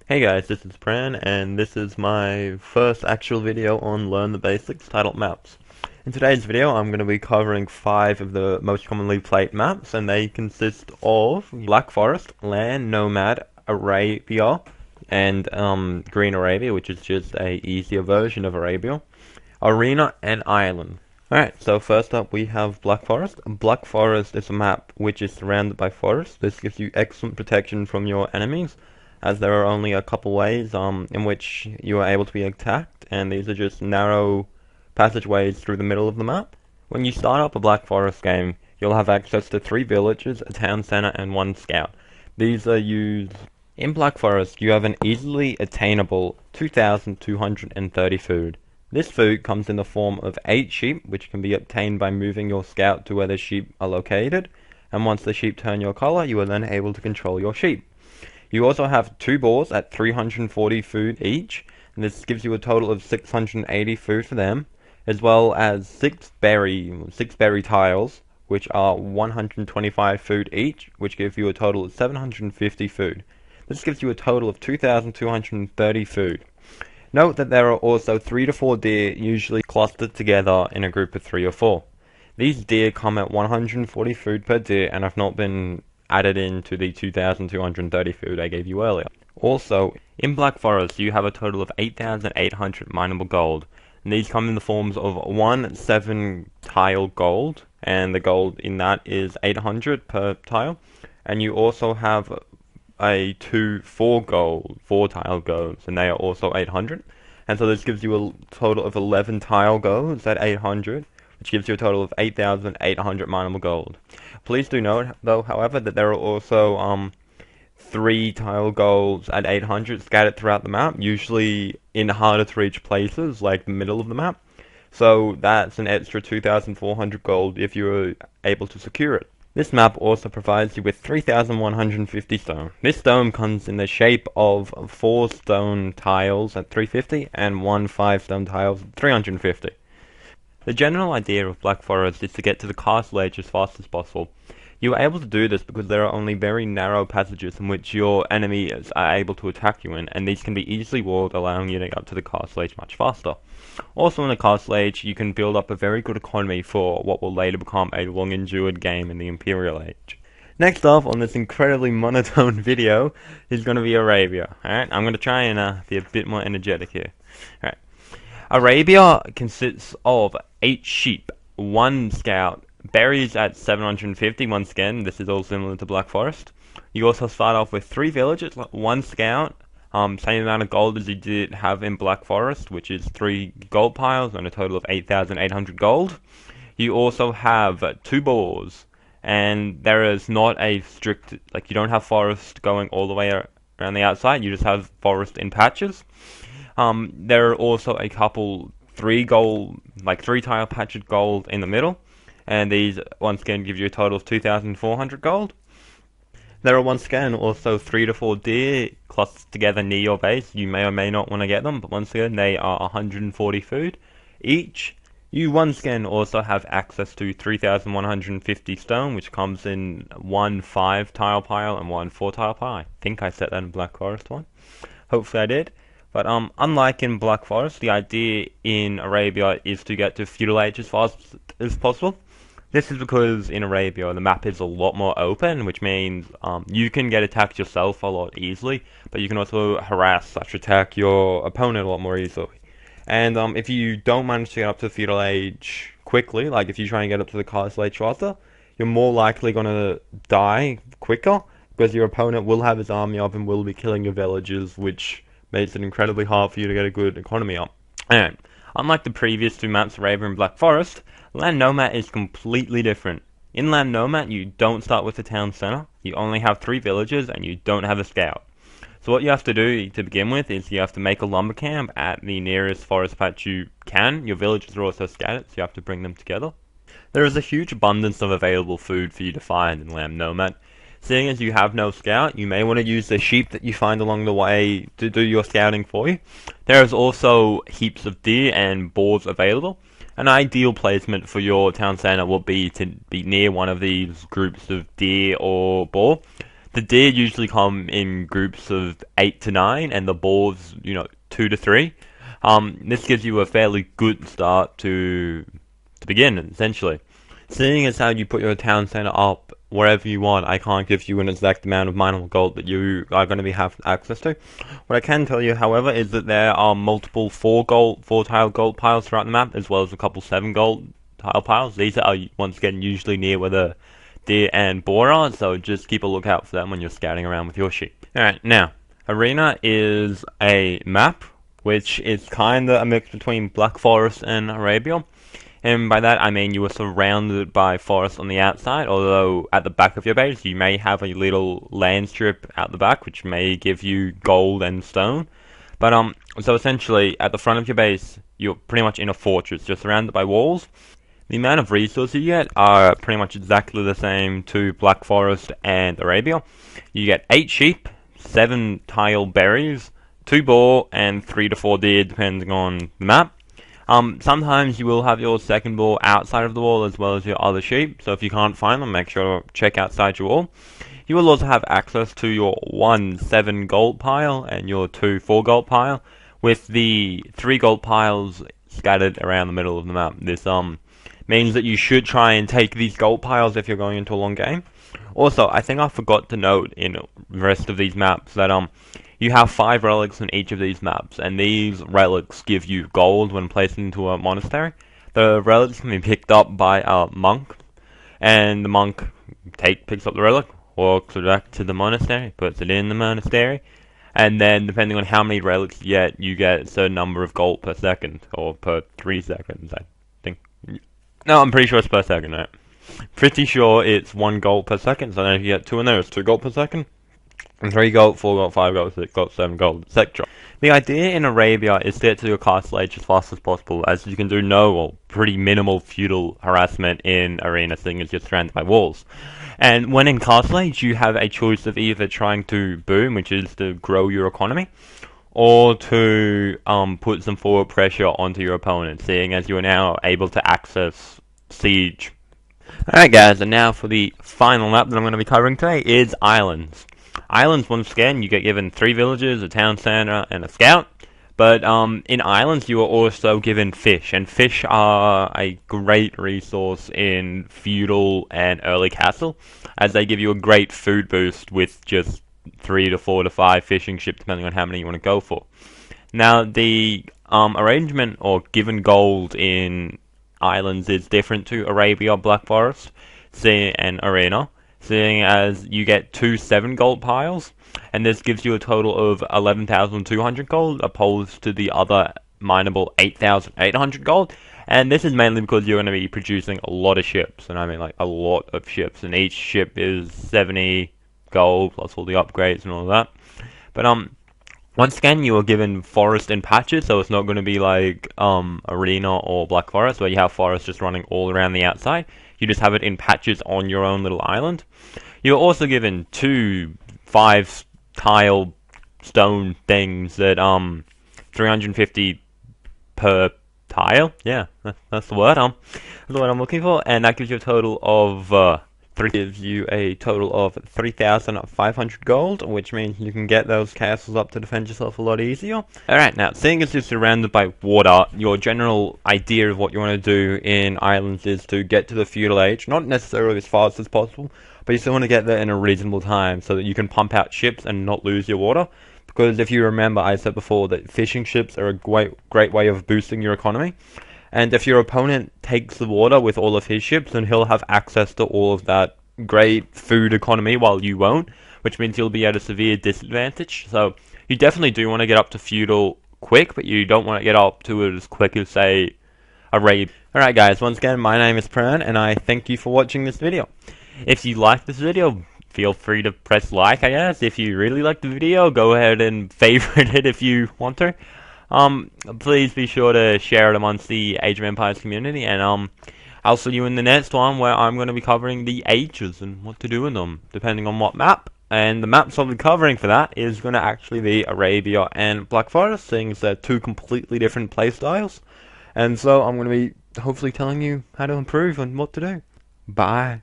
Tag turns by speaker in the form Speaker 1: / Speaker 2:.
Speaker 1: Hey guys, this is Pran, and this is my first actual video on Learn the Basics titled Maps. In today's video, I'm going to be covering 5 of the most commonly played maps, and they consist of Black Forest, Land, Nomad, Arabia, and Green Arabia, which is just a easier version of Arabia, Arena, and Island. Alright, so first up we have Black Forest. Black Forest is a map which is surrounded by forest. This gives you excellent protection from your enemies, as there are only a couple ways in which you are able to be attacked, and these are just narrow passageways through the middle of the map. When you start up a Black Forest game, you'll have access to 3 villages, a town center, and 1 scout. These are used... In Black Forest, you have an easily attainable 2,230 food. This food comes in the form of 8 sheep, which can be obtained by moving your scout to where the sheep are located, and once the sheep turn your color, you are then able to control your sheep. You also have 2 boars at 340 food each, and this gives you a total of 680 food for them, as well as 6 berry tiles, which are 125 food each, which give you a total of 750 food. This gives you a total of 2,230 food. Note that there are also 3 to 4 deer usually clustered together in a group of 3 or 4. These deer come at 140 food per deer and have not been added into the 2,230 food I gave you earlier. Also, in Black Forest you have a total of 8,800 mineable gold, and these come in the forms of 1 7 tile gold, and the gold in that is 800 per tile, and you also have a 2 4 tile golds, and they are also 800, and so this gives you a total of 11 tile golds at 800, which gives you a total of 8,800 mineable gold. Please do note, though, however, that there are also 3 tile golds at 800 scattered throughout the map, usually in harder to reach places, like the middle of the map. So that's an extra 2,400 gold if you're able to secure it. This map also provides you with 3,150 stone. This stone comes in the shape of 4 stone tiles at 350 and 1 5 stone tiles at 350. The general idea of Black Forest is to get to the castle edge as fast as possible. You are able to do this because there are only very narrow passages in which your enemies are able to attack you in, and these can be easily walled, allowing you to get up to the castle edge much faster. Also in the castle age, you can build up a very good economy for what will later become a long-endured game in the Imperial Age. Next up on this incredibly monotone video is going to be Arabia. Alright, I'm going to try and be a bit more energetic here. Alright. Arabia consists of 8 sheep, 1 scout, berries at 750, once again, this is all similar to Black Forest. You also start off with 3 villages, 1 scout, same amount of gold as you did have in Black Forest, which is 3 gold piles and a total of 8,800 gold. You also have 2 boars, and there is not a strict, like you don't have forest going all the way around the outside, you just have forest in patches. There are also a couple 3 tile patched gold in the middle, and these once again give you a total of 2,400 gold. There are once again also 3 to 4 deer clustered together near your base. You may or may not want to get them, but once again they are 140 food each. You once again also have access to 3,150 stone, which comes in 1 5 tile pile and 1 4 tile pile. I think I set that in Black Forest one. Hopefully I did. But unlike in Black Forest, the idea in Arabia is to get to feudal age as fast as possible. This is because in Arabia the map is a lot more open, which means you can get attacked yourself a lot easily, but you can also attack your opponent a lot more easily. And if you don't manage to get up to feudal age quickly, like if you try and get up to the castle age faster, you're more likely going to die quicker, because your opponent will have his army up and will be killing your villagers, which makes it incredibly hard for you to get a good economy up. Anyway, unlike the previous 2 maps, Arabia and Black Forest, Land Nomad is completely different. In Land Nomad, you don't start with the town center, you only have 3 villages, and you don't have a scout. So what you have to do to begin with is you have to make a lumber camp at the nearest forest patch you can. Your villages are also scattered, so you have to bring them together. There is a huge abundance of available food for you to find in Land Nomad. Seeing as you have no scout, you may want to use the sheep that you find along the way to do your scouting for you. There is also heaps of deer and boars available. An ideal placement for your town center would be to be near one of these groups of deer or boar. The deer usually come in groups of 8 to 9, and the boars, 2 to 3. This gives you a fairly good start to begin, essentially. Seeing as how you put your town center up wherever you want, I can't give you an exact amount of mineable gold that you are going to have access to. What I can tell you, however, is that there are multiple 4-tile gold piles throughout the map, as well as a couple 7 gold tile piles. These are, once again, usually near where the deer and boar are, so just keep a lookout for them when you're scouting around with your sheep. Alright, now, Arena is a map which is kinda a mix between Black Forest and Arabia. And by that I mean you are surrounded by forest on the outside, although at the back of your base you may have a little land strip out the back which may give you gold and stone. But so essentially at the front of your base you're pretty much in a fortress, you're surrounded by walls. The amount of resources you get are pretty much exactly the same to Black Forest and Arabia. You get 8 sheep, 7 tile berries, 2 boar, and 3 to 4 deer depending on the map. Sometimes you will have your second boar outside of the wall as well as your other sheep, so if you can't find them, make sure to check outside your wall. You will also have access to your 1 7 gold pile and your 2 4 gold pile, with the 3 gold piles scattered around the middle of the map. This means that you should try and take these gold piles if you're going into a long game. Also, I think I forgot to note in the rest of these maps that you have 5 relics in each of these maps, and these relics give you gold when placed into a monastery. The relics can be picked up by a monk, and the monk picks up the relic, walks it back to the monastery, puts it in the monastery, and then depending on how many relics you get a certain number of gold per second, or per 3 seconds, I think. No, I'm pretty sure it's per second, right? Pretty sure it's 1 gold per second, so then if you get 2 in there, it's 2 gold per second. And 3 gold, 4 gold, 5 gold, 6 gold, 7 gold, etc. The idea in Arabia is to get to your castle age as fast as possible, as you can do no or pretty minimal feudal harassment in Arena, seeing as you're surrounded by walls. And when in castle age, you have a choice of either trying to boom, which is to grow your economy, or to put some forward pressure onto your opponent, seeing as you are now able to access siege. Alright guys, and now for the final map that I'm going to be covering today is Islands. Islands, once again, you get given 3 villages, a town center, and a scout. But in Islands, you are also given fish, and fish are a great resource in feudal and early castle, as they give you a great food boost with just 3 to 4 to 5 fishing ships, depending on how many you want to go for. Now, the arrangement or given gold in Islands is different to Arabia, Black Forest, and Arena, seeing as you get 2 7 gold piles, and this gives you a total of 11,200 gold, opposed to the other mineable 8,800 gold. And this is mainly because you're going to be producing a lot of ships, and I mean like a lot of ships, and each ship is 70 gold plus all the upgrades and all of that. But once again, you are given forest in patches, so it's not going to be like Arena or Black Forest, where you have forest just running all around the outside. You just have it in patches on your own little island. You're also given 2 5-tile stone things that 350 per tile. Yeah, that's the word. That's the word I'm looking for, and that gives you a total of 3,500 gold, which means you can get those castles up to defend yourself a lot easier. Alright, now, seeing as you're surrounded by water, your general idea of what you want to do in Islands is to get to the feudal age, not necessarily as fast as possible, but you still want to get there in a reasonable time so that you can pump out ships and not lose your water. Because if you remember, I said before that fishing ships are a great way of boosting your economy. And if your opponent takes the water with all of his ships, then he'll have access to all of that great food economy while you won't, which means you'll be at a severe disadvantage. So you definitely do want to get up to feudal quick, but you don't want to get up to it as quick as, say, Arabia. Alright guys, once again, my name is Pran, and I thank you for watching this video. If you like this video, feel free to press like, I guess. If you really like the video, go ahead and favorite it if you want to. Please be sure to share it amongst the Age of Empires community, and I'll see you in the next one, where I'm going to be covering the ages and what to do in them, depending on what map. And the maps I'll be covering for that is going to actually be Arabia and Black Forest, seeing as they're 2 completely different playstyles. And so I'm going to be hopefully telling you how to improve and what to do. Bye.